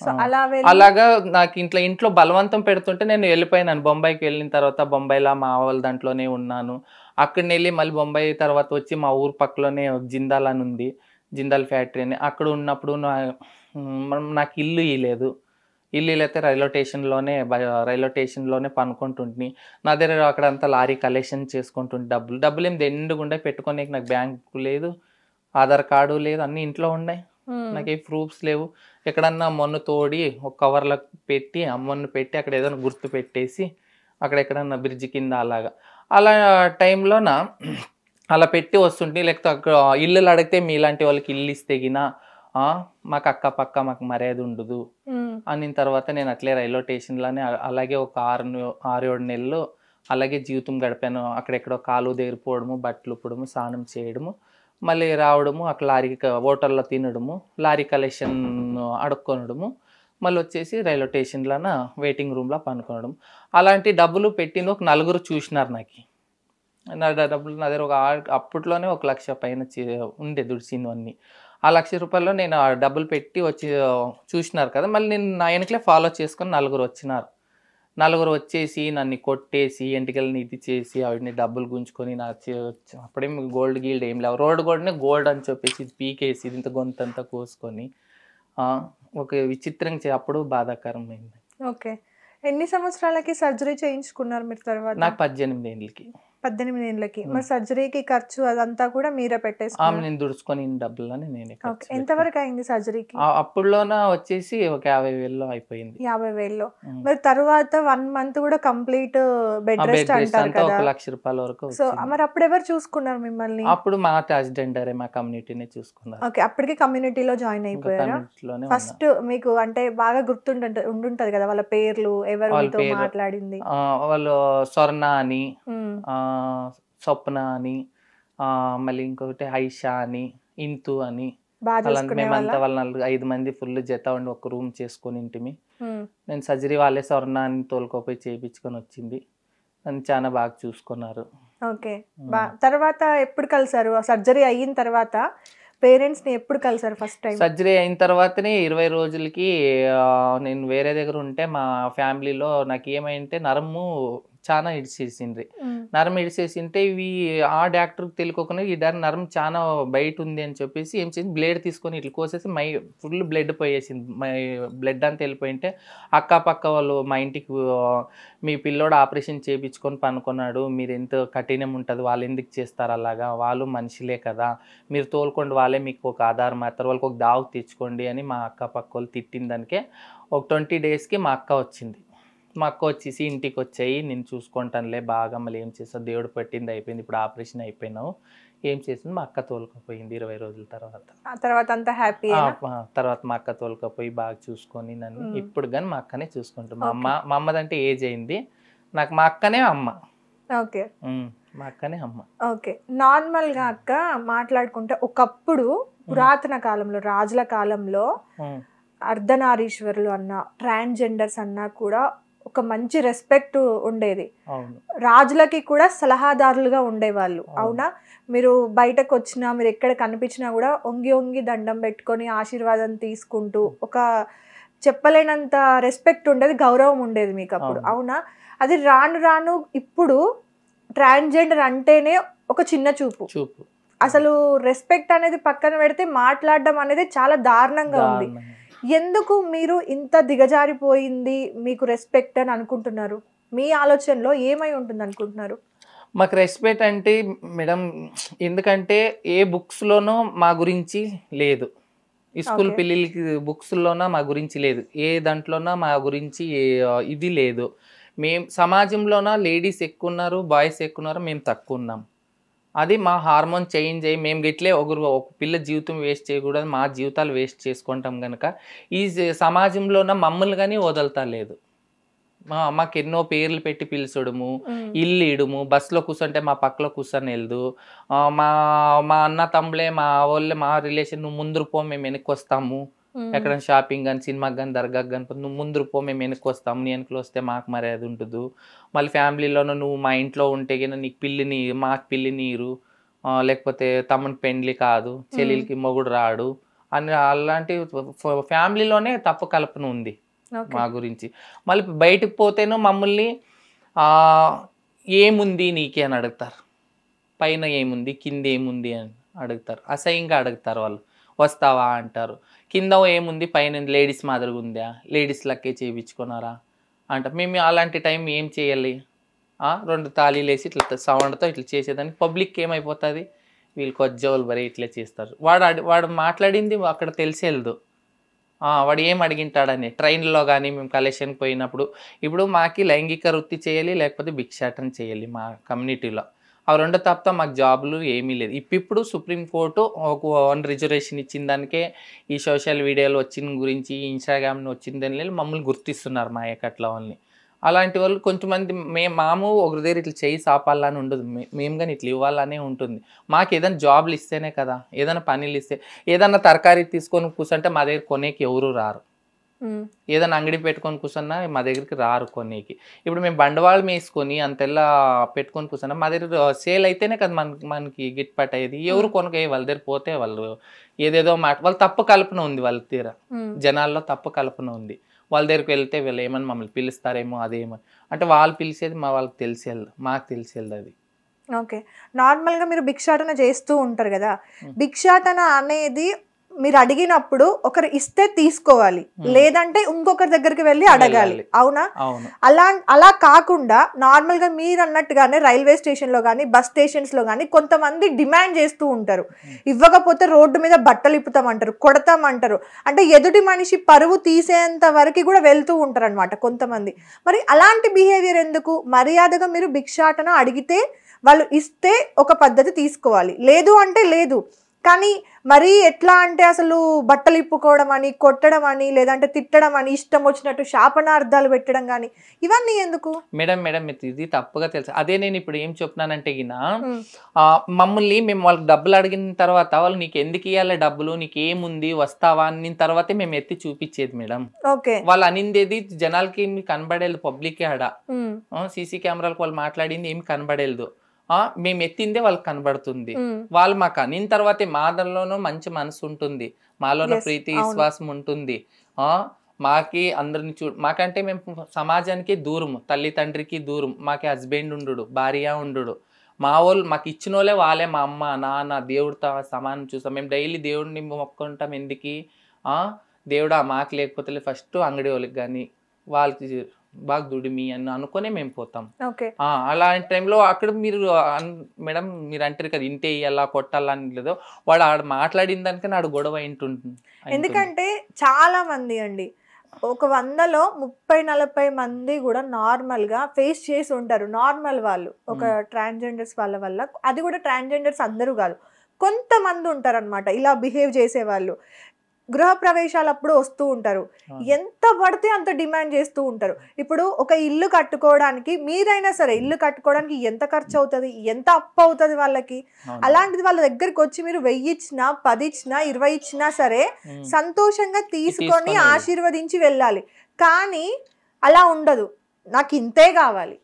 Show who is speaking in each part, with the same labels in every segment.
Speaker 1: So అలా
Speaker 2: అలాగా నాకు ఇంట్లో బలవంతం పెడుతుంటే నేను వెళ్ళిపోయినాను. బొంబాయికి వెళ్ళిన తర్వాత బొంబాయిలో మా వాళ్ళ దాంట్లోనే ఉన్నాను. అక్కడిని వెళ్ళి మళ్ళీ బొంబాయి తర్వాత వచ్చి మా ఊరు పక్కలోనే జిందాల్ అని ఉంది, జిందాల్ ఫ్యాక్టరీ అని. అక్కడ ఉన్నప్పుడు నాకు ఇల్లు ఇవ్వలేదు. ఇల్లు లేకపోతే రైల్వే స్టేషన్లోనే పనుకుంటుంటిని. నా దగ్గర అక్కడంతా లారీ కలెక్షన్ చేసుకుంటుంటే డబ్బులు ఏం దండుగుండే పెట్టుకోనికి. నాకు బ్యాంకు లేదు, ఆధార్ కార్డు లేదు, అన్నీ ఇంట్లో ఉన్నాయి. నాకు ఏ ప్రూఫ్స్ లేవు. ఎక్కడన్నా మొన్ను తోడి ఒక కవర్లో పెట్టి అమ్మను పెట్టి అక్కడ ఏదైనా గుర్తు పెట్టేసి అక్కడ ఎక్కడన్నా బ్రిడ్జ్ కింద అలా టైంలోన అలా పెట్టి వస్తుంటే, లేకపోతే అక్కడ ఇల్లులు అడిగితే మీలాంటి వాళ్ళకి ఇల్లు ఇస్తేగినా మాకు అక్క పక్క మాకు మర్యాద ఉండదు అనిన తర్వాత నేను అట్లే రైల్వే స్టేషన్లోనే అలాగే ఒక 6-7 నెలలు అలాగే జీవితం గడిపాను. అక్కడెక్కడో కాలు దగ్గర పోవడము, బట్టలు ఉప్పడము, స్నానం చేయడము, మళ్ళీ రావడము, అక్కడ హోటల్లో తినడము, లారీ కలెక్షన్ అడుక్కొనడము, మళ్ళీ వచ్చేసి రైల్వే స్టేషన్లోన వెయిటింగ్ రూమ్లో పనుకోవడం. అలాంటి డబ్బులు పెట్టిన ఒక 4 చూసినారు. నా డబ్బులు నా దగ్గర అప్పట్లోనే 1 లక్ష పైన ఉండే దుడిసినవన్నీ. ఆ 1,00,000 రూపాయల్లో నేను ఆ డబ్బులు పెట్టి వచ్చి చూసినారు కదా. మళ్ళీ నేను నా వెనకలే ఫాలో చేసుకొని 4 వచ్చినారు. 4 వచ్చేసి నన్ను కొట్టేసి ఎంటికల్ని ఇది చేసి ఆవిడని డబ్బులు గుంజుకొని అప్పుడేం గోల్డ్ గీల్డ్ ఏం లేవు. రోడ్డు గోల్డ్నే గోల్డ్ అని చెప్పేసి ఇది పీకేసి ఇది ఇంత గొంతంతా కోసుకొని ఒక విచిత్రంగా అప్పుడు బాధాకరమైంది.
Speaker 1: ఓకే. ఎన్ని సంవత్సరాలకి సర్జరీ చేయించుకున్నారు మీరు తర్వాత?
Speaker 2: నాకు 18 ఏళ్ళకి.
Speaker 1: 18 ఏళ్ళకి. మరి సర్జరీకి ఖర్చు అదంతా కూడా మీరే పెట్టేసుకున్నారు?
Speaker 2: నేను దుడుచుకొని డబ్బులని నేనే.
Speaker 1: ఎంతవరకు అయింది సర్జరీకి?
Speaker 2: అప్పుడులోన వచ్చేసి ఒక 50,000లో అయిపోయింది.
Speaker 1: 50,000లో. మరి తర్వాత 1 మంత్ కూడా కంప్లీట్ బెడ్ రెస్ట్ అంటారు కదా,
Speaker 2: 1 లక్ష రూపాయల వరకు.
Speaker 1: సో మరి అప్పుడు ఎవరు చూసుకున్నారు మిమ్మల్ని?
Speaker 2: అప్పుడు మా అసిస్టెంట్ మా కమ్యూనిటీనే చూసుకున్నారు.
Speaker 1: ఓకే. అప్పటికి కమ్యూనిటీలో జాయిన్ అయిపోయారా? ఫస్ట్ మీకు అంటే బాగా ఉండుంటది కదా వాళ్ళ పేర్లు, ఎవరితో మాట్లాడింది?
Speaker 2: వాళ్ళు స్వర్ణ అని, స్వప్న అని, మళ్ళీ ఇంకొకటి ఐషా అని, ఇంతు అని, మేమంతా వాళ్ళ 5 మంది ఫుల్ జత ఉండి ఒక రూమ్ చేసుకొని ఇంటిమి. నేను సర్జరీ వాళ్ళే స్వర్ణ అని తోలుకోపోయి చేయించుకొని వచ్చింది. నన్ను చాలా బాగా చూసుకున్నారు.
Speaker 1: ఓకే. తర్వాత ఎప్పుడు కలిసారు? సర్జరీ అయిన తర్వాత పేరెంట్స్ ని ఎప్పుడు కలిసారు ఫస్ట్ టైం?
Speaker 2: సర్జరీ అయిన తర్వాతనే 20 రోజులకి నేను వేరే దగ్గర ఉంటే మా ఫ్యామిలీలో నాకు ఏమైంటే నరము చాలా ఇడిసేసింది. నరం ఇడిసేసింటే ఇవి ఆ డాక్టర్కి తెలియకుండా ఈ డాక్టర్ నరం చాలా బయట ఉంది అని చెప్పేసి ఏం చేసింది, బ్లేడ్ తీసుకొని ఇట్లా కోసేసి ఫుల్ బ్లడ్ పోయేసింది. బ్లడ్ అంతా వెళ్ళిపోయింటే అక్కపక్క వాళ్ళు మా ఇంటికి మీ పిల్లోడు ఆపరేషన్ చేయించుకొని పనుకున్నాడు, మీరు ఎంత కఠినం ఉంటుంది, వాళ్ళు ఎందుకు చేస్తారు అలాగా, వాళ్ళు మనుషులే కదా, మీరు తోలుకోండి, వాళ్ళే మీకు ఒక ఆధారం అవుతారు, వాళ్ళకి ఒక దావు తెచ్చుకోండి అని మా అక్కపక్క వాళ్ళు తిట్టిన దానికే ఒక 20 డేస్కి మా అక్క వచ్చింది. మా అక్క వచ్చేసి ఇంటికి వచ్చాయి, నేను చూసుకుంటానులే బాగా, మళ్ళీ ఏం చేస్తావు, దేవుడు పట్టింది అయిపోయింది, ఇప్పుడు ఆపరేషన్ అయిపోయినావు, ఏం చేసింది, మా అక్క తోలుకపోయింది 20 రోజుల తర్వాత.
Speaker 1: తర్వాత అంతా హ్యాపీ.
Speaker 2: తర్వాత మా అక్క తోలుకపోయి బాగా చూసుకొని నన్ను ఇప్పుడు కానీ మా అక్కనే చూసుకుంటాం. మా అమ్మదంటే ఏజ్ అయింది, నాకు మా అక్కనే అమ్మ.
Speaker 1: ఓకే.
Speaker 2: మా అక్కనే అమ్మ.
Speaker 1: ఓకే. నార్మల్ గా అక్క మాట్లాడుకుంటే ఒకప్పుడు పురాతన కాలంలో రాజుల కాలంలో అర్ధనారీశ్వరులు అన్నా ట్రాన్స్జెండర్స్ అన్నా కూడా ఒక మంచి రెస్పెక్ట్ ఉండేది. రాజులకి కూడా సలహాదారులుగా ఉండేవాళ్ళు. అవునా? మీరు బయటకు వచ్చినా, మీరు ఎక్కడ కనిపించినా కూడా వంగి దండం పెట్టుకొని ఆశీర్వాదం తీసుకుంటూ ఒక చెప్పలేనంత రెస్పెక్ట్ ఉండేది, గౌరవం ఉండేది మీకు అప్పుడు. అవునా? అది రాను ఇప్పుడు ట్రాన్స్జెండర్ అంటేనే ఒక చిన్న చూపు. అసలు రెస్పెక్ట్ అనేది పక్కన పెడితే మాట్లాడడం అనేది చాలా దారుణంగా ఉంది. ఎందుకు మీరు ఇంత దిగజారిపోయింది మీకు రెస్పెక్ట్ అని అనుకుంటున్నారు? మీ ఆలోచనలో ఏమై ఉంటుంది అనుకుంటున్నారు?
Speaker 2: మాకు రెస్పెక్ట్ అంటే మేడం, ఎందుకంటే ఏ బుక్స్లోనో మా గురించి లేదు, స్కూల్ పిల్లలకి బుక్స్లోనో మా గురించి లేదు, ఏ దాంట్లోనో మా గురించి ఇది లేదు. మేము సమాజంలోన లేడీస్ ఎక్కువ ఉన్నారు, బాయ్స్ ఎక్కువ ఉన్నారు, మేము తక్కువ ఉన్నాం. అది మా హార్మోన్ చేంజ్ అయ్యి మేము గిట్లే ఒక పిల్ల జీవితం వేస్ట్ చేయకూడదు, మా జీవితాలు వేస్ట్ చేసుకుంటాం కనుక ఈ సమాజంలోన మమ్మల్ని కానీ వదలతా లేదు. మాకు ఎన్నో పేర్లు పెట్టి పిలిచడము, ఇల్లు ఇడము, బస్సులో కూర్చుంటే మా పక్కలో కూర్చొని వెళ్దు, మా అన్న తమ్ములే మా వాళ్ళే మా రిలేషన్, నువ్వు ముందు పో మేము వెనక్కి వస్తాము, ఎక్కడైనా షాపింగ్ కానీ సినిమాకి కానీ దర్గాకి కానీ నువ్వు ముందు పో మేము వెనక్కి వస్తాము, నీ వెనకలు వస్తే మాకు మర్యాద ఉంటుంది. మళ్ళీ ఫ్యామిలీలోనూ నువ్వు మా ఇంట్లో ఉంటే కన్నా నీకు మాకు పిల్లి నీరు, లేకపోతే తమ్ముని పెండ్లి కాదు, చెల్లెలకి మొగుడు రాడు అని అలాంటి ఫ్యామిలీలోనే తప్పు కల్పన ఉంది మా గురించి. మళ్ళీ బయటకు పోతేనో మమ్మల్ని ఏముంది నీకే అని అడుగుతారు, పైన ఏముంది కింద ఏముంది అని అడుగుతారు, అసహ్యంగా అడుగుతారు. వాళ్ళు వస్తావా అంటారు, కింద ఏముంది పైన లేడీస్ మాదిరిగా ఉందా, లేడీస్ లక్కే చేయించుకున్నారా అంట. మేము అలాంటి టైం ఏం చేయాలి, 2 తాళీలు వేసి ఇట్లా సౌండ్తో ఇట్లా చేసేదానికి పబ్లిక్ ఏమైపోతుంది, వీళ్ళు కొజ్జోలు బరే ఇట్లా చేస్తారు. వాడు మాట్లాడింది అక్కడ తెలిసేదు, వాడు ఏం అడిగింటాడని. ట్రైన్లో కానీ మేము కలెక్షన్కి పోయినప్పుడు ఇప్పుడు మాకి లైంగిక వృత్తి చేయాలి లేకపోతే భిక్షాటన చేయాలి మా కమ్యూనిటీలో. అవి 2 తప్ప మాకు జాబులు ఏమీ లేదు. ఇప్పుడు సుప్రీంకోర్టు ఒక 1 రిజర్వేషన్ ఇచ్చిన దానికే ఈ సోషల్ మీడియాలో వచ్చిన గురించి ఇన్స్టాగ్రామ్ని వచ్చిందని మమ్మల్ని గుర్తిస్తున్నారు మా ఏకట్ల వాళ్ళని. అలాంటి వాళ్ళు కొంతమంది మాము ఒకరి దగ్గర ఇట్లా చేయి సాపాలని ఉండదు, మేము కానీ ఇట్లా ఇవ్వాలనే ఉంటుంది. మాకు ఏదైనా జాబ్లు ఇస్తేనే కదా, ఏదైనా పనులు ఇస్తే. ఏదన్నా తరకారీ తీసుకొని కూర్చుంటే మా దగ్గర కొనేకి ఎవరు రారు, ఏదైనా అంగడి పెట్టుకొని కూర్చున్నా మా దగ్గరికి రారు కొనేకి. ఇప్పుడు మేము బండవాళ్ళం వేసుకొని అంతెల్లా పెట్టుకొని కూర్చున్నా మా దగ్గర సేల్ అయితేనే కదా మనకి గిట్పాట్ అయ్యేది. ఎవరు కొనకే వాళ్ళ దగ్గర పోతే వాళ్ళు ఏదేదో వాళ్ళు తప్పు కల్పన ఉంది, వాళ్ళ తీర జనాల్లో తప్పు కల్పన ఉంది. వాళ్ళ దగ్గరికి వెళ్తే వీళ్ళు ఏమని మమ్మల్ని పిలుస్తారేమో అదేమో అంటే వాళ్ళు పిలిచేది వాళ్ళకి తెలిసేది, మాకు తెలిసేది అది.
Speaker 1: ఓకే, నార్మల్గా మీరు భిక్షాటన చేస్తూ ఉంటారు కదా, భిక్షాటన అనేది మీరు అడిగినప్పుడు ఒకరు ఇస్తే తీసుకోవాలి, లేదంటే ఇంకొకరి దగ్గరికి వెళ్ళి అడగాలి, అవునా? అలా కాకుండా నార్మల్ గా మీరు అన్నట్టుగానే రైల్వే స్టేషన్ లో కానీ బస్ స్టేషన్స్ లో కానీ కొంతమంది డిమాండ్ చేస్తూ ఉంటారు, ఇవ్వకపోతే రోడ్డు మీద బట్టలు ఇప్పుతామంటారు, కొడతామంటారు, అంటే ఎదుటి మనిషి పరువు తీసేంత వరకు కూడా వెళ్తూ ఉంటారు అనమాట కొంతమంది. మరి అలాంటి బిహేవియర్ ఎందుకు? మర్యాదగా మీరు భిక్షాటన అడిగితే వాళ్ళు ఇస్తే ఒక పద్ధతి తీసుకోవాలి, లేదు అంటే లేదు. కానీ మరీ ఎట్లా అంటే అసలు బట్టలు ఇప్పుకోవడం అని, కొట్టడం అని, లేదంటే తిట్టడం అని, ఇష్టం వచ్చినట్టు శాపనార్థాలు పెట్టడం కానీ ఇవన్నీ ఎందుకు?
Speaker 2: మేడం ఇది తప్పుగా తెలుసు. అదే నేను ఇప్పుడు ఏం చెప్తున్నానంటే మమ్మల్ని మేము వాళ్ళకి డబ్బులు అడిగిన తర్వాత వాళ్ళు నీకు ఎందుకు ఇవ్వాలి డబ్బులు, నీకు ఏముంది వస్తావా అన్న తర్వాతే మేము ఎత్తి చూపించేది మేడం. వాళ్ళు అనిందేది జనాలకి ఏమి కనబడేది, పబ్లిక్ ఆడ సీసీ కెమెరాలకు వాళ్ళు మాట్లాడింది ఏమి కనబడేది, మేము ఎత్తిందే వాళ్ళకి కనబడుతుంది. వాళ్ళు మాకు అనిన తర్వాతే మాదలోనూ మంచి మనసు ఉంటుంది, మాలోనూ ప్రీతి విశ్వాసం ఉంటుంది. మాకి అందరిని మాకంటే మేము సమాజానికి దూరం, తల్లి తండ్రికి దూరం, మాకి హస్బెండ్ ఉండు, భార్య ఉండు, మా వాళ్ళు మాకు ఇచ్చిన వాళ్ళే వాళ్ళే, మా అమ్మ నాన్న దేవుడితో సమానం చూస్తాం. మేము డైలీ దేవుడిని మొక్కుంటాం, ఎందుకు దేవుడా మాకు లేకపోతే ఫస్ట్ అంగడి వాళ్ళకి కానీ వాళ్ళకి బాగా దుడిమి అని అనుకునే మేము పోతాం. అలాంటి టైంలో అక్కడ మీరు మేడం మీరు అంటారు కదా ఇంతే ఇయ్యాలా కొట్టాలా అని లేదు, వాడు ఆడ మాట్లాడిన దానికన్నా ఆడ గొడవ ఉంటుంది.
Speaker 1: ఎందుకంటే చాలా మంది అండి, ఒక 100లో 30-40 మంది కూడా నార్మల్ గా ఫేస్ చేసి ఉంటారు. నార్మల్ వాళ్ళు ఒక ట్రాన్స్జెండర్స్ వాళ్ళ వల్ల, అది కూడా ట్రాన్స్జెండర్స్ అందరూ కాదు, కొంతమంది ఉంటారు అనమాట ఇలా బిహేవ్ చేసే వాళ్ళు. గృహ ప్రవేశాలప్పుడు వస్తూ ఉంటారు, ఎంత పడితే అంత డిమాండ్ చేస్తూ ఉంటారు. ఇప్పుడు ఒక ఇల్లు కట్టుకోవడానికి మీరైనా సరే ఇల్లు కట్టుకోవడానికి ఎంత ఖర్చు అవుతుంది, ఎంత అప్పు అవుతుంది వాళ్ళకి. అలాంటిది వాళ్ళ దగ్గరికి వచ్చి మీరు 1000 ఇచ్చినా 10 ఇచ్చినా 20 ఇచ్చినా సరే సంతోషంగా తీసుకొని ఆశీర్వదించి వెళ్ళాలి. కానీ అలా ఉండదు, నాకు ఇంతే కావాలి,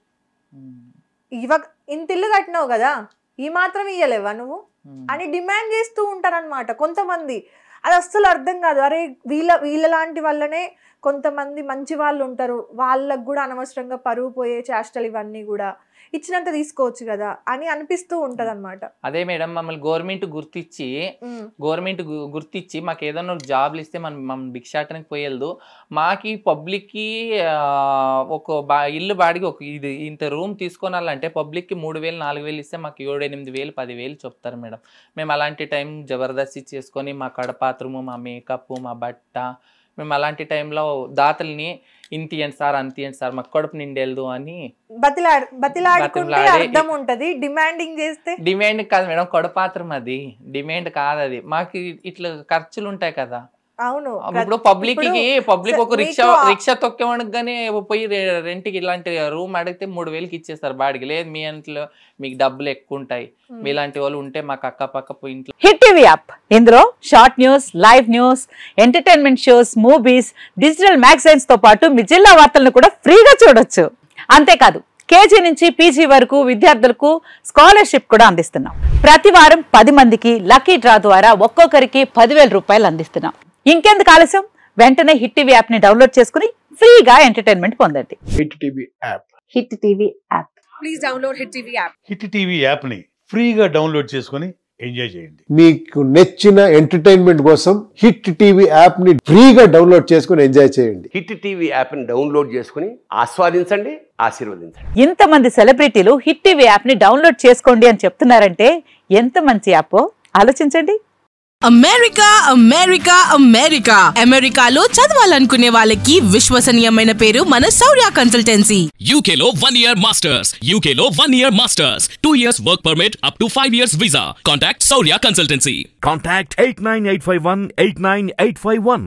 Speaker 1: ఇంత ఇల్లు కట్టినావు కదా ఈ మాత్రం ఇయ్యలేవా నువ్వు అని డిమాండ్ చేస్తూ ఉంటారనమాట కొంతమంది. అది అస్సలు అర్థం కాదు. అరే వీళ్ళ లాంటి వల్లనే కొంతమంది మంచి వాళ్ళు ఉంటారు, వాళ్ళకు కూడా అనవసరంగా పరువు పోయే చేష్టలు ఇవన్నీ కూడా ఇచ్చినంత తీసుకోవచ్చు కదా అని అనిపిస్తూ ఉంటది అనమాట. అదే
Speaker 2: మేడం మమ్మల్ని గవర్నమెంట్ గుర్తించి మాకు ఏదైనా జాబ్లు ఇస్తే మనం భిక్షాటనకి పోయేది, మాకి పబ్లిక్కి ఒక ఇల్లు బాడికి ఒక ఇది ఇంత రూమ్ తీసుకోవాలంటే పబ్లిక్కి 3000-4000 ఇస్తే మాకు 7-8,000 10,000 చెప్తారు మేడం. మేము అలాంటి టైం జబర్దస్తి చేసుకొని మా కడపాత్రము, మా మేకప్, మా బట్ట, మేము అలాంటి టైంలో దాతల్ని ఇంతియండి సార్ అంతియండి సార్ మాకు కడుపు నిండేదు అని డిమాండ్ కాదు మేడం, కడుపాత్రం అది డిమాండ్ కాదు, అది మాకు ఇట్లా ఖర్చులు ఉంటాయి కదా.
Speaker 1: అవును,
Speaker 2: ఇప్పుడు పబ్లిక్ ఒక రిక్షా తొక్కేవాడిగానే పోయి రెంట్కి ఇలాంటి రూమ్ అడిగితే 3,000కి ఇచ్చేస్తారు బాడికి. లేదు మీ ఇంట్లో మీకు డబ్బులు ఎక్కువ ఉంటాయి, మీలాంటి వాళ్ళు ఉంటే మాకు అక్కపక్క ఇంట్లో.
Speaker 3: హిట్ టీవీ యాప్, ఇందులో short news, live news, entertainment shows, movies, digital magazines తో పాటు మీ జిల్లా వార్తలను కూడా ఫ్రీగా చూడొచ్చు. అంతేకాదు కేజీ నుంచి పీజీ వరకు విద్యార్థులకు స్కాలర్షిప్ కూడా అందిస్తున్నాం. ప్రతి వారం 10 మందికి లక్కీ డ్రా ద్వారా ఒక్కొక్కరికి 10,000 రూపాయలు అందిస్తున్నాం. ఇంకెందుకు ఆలస్యం, వెంటనే హిట్ టీవీ యాప్ ని డౌన్లోడ్ చేసుకుని ఫ్రీగా ఎంటర్టైన్మెంట్ పొందండి.
Speaker 4: Hit TV app.
Speaker 3: Hit TV app.
Speaker 5: Please download hit TV app.
Speaker 4: Hit TV app ని ఫ్రీగా డౌన్లోడ్ చేసుకుని ఎంజాయ్ చేయండి.
Speaker 6: మీకు నచ్చిన ఎంటర్టైన్మెంట్ కోసం హిట్ టీవీ యాప్ ని ఫ్రీగా డౌన్లోడ్ చేసుకుని ఎంజాయ్ చేయండి.
Speaker 7: హిట్ టీవీ యాప్ ని డౌన్లోడ్ చేసుకుని ఆస్వాదించండి, ఆశీర్వదించండి.
Speaker 3: ఇంతమంది సెలబ్రిటీలు హిట్ టీవీ యాప్ ని డౌన్లోడ్ చేసుకోండి అని చెప్తున్నారంటే ఎంత మంచి యాప్ ఆలోచించండి.
Speaker 5: అమెరికా అమెరికా అమెరికా అమెరికాలో చదవాలనుకునే వాళ్ళకి విశ్వసనీయమైన పేరు మన శౌర్య కన్సల్టెన్సీ.
Speaker 8: UK లో 1 year masters. UK లో 1 year masters. 2 years work permit up to 5 years visa. Contact Saurya Consultancy.
Speaker 9: Contact 89851 89851.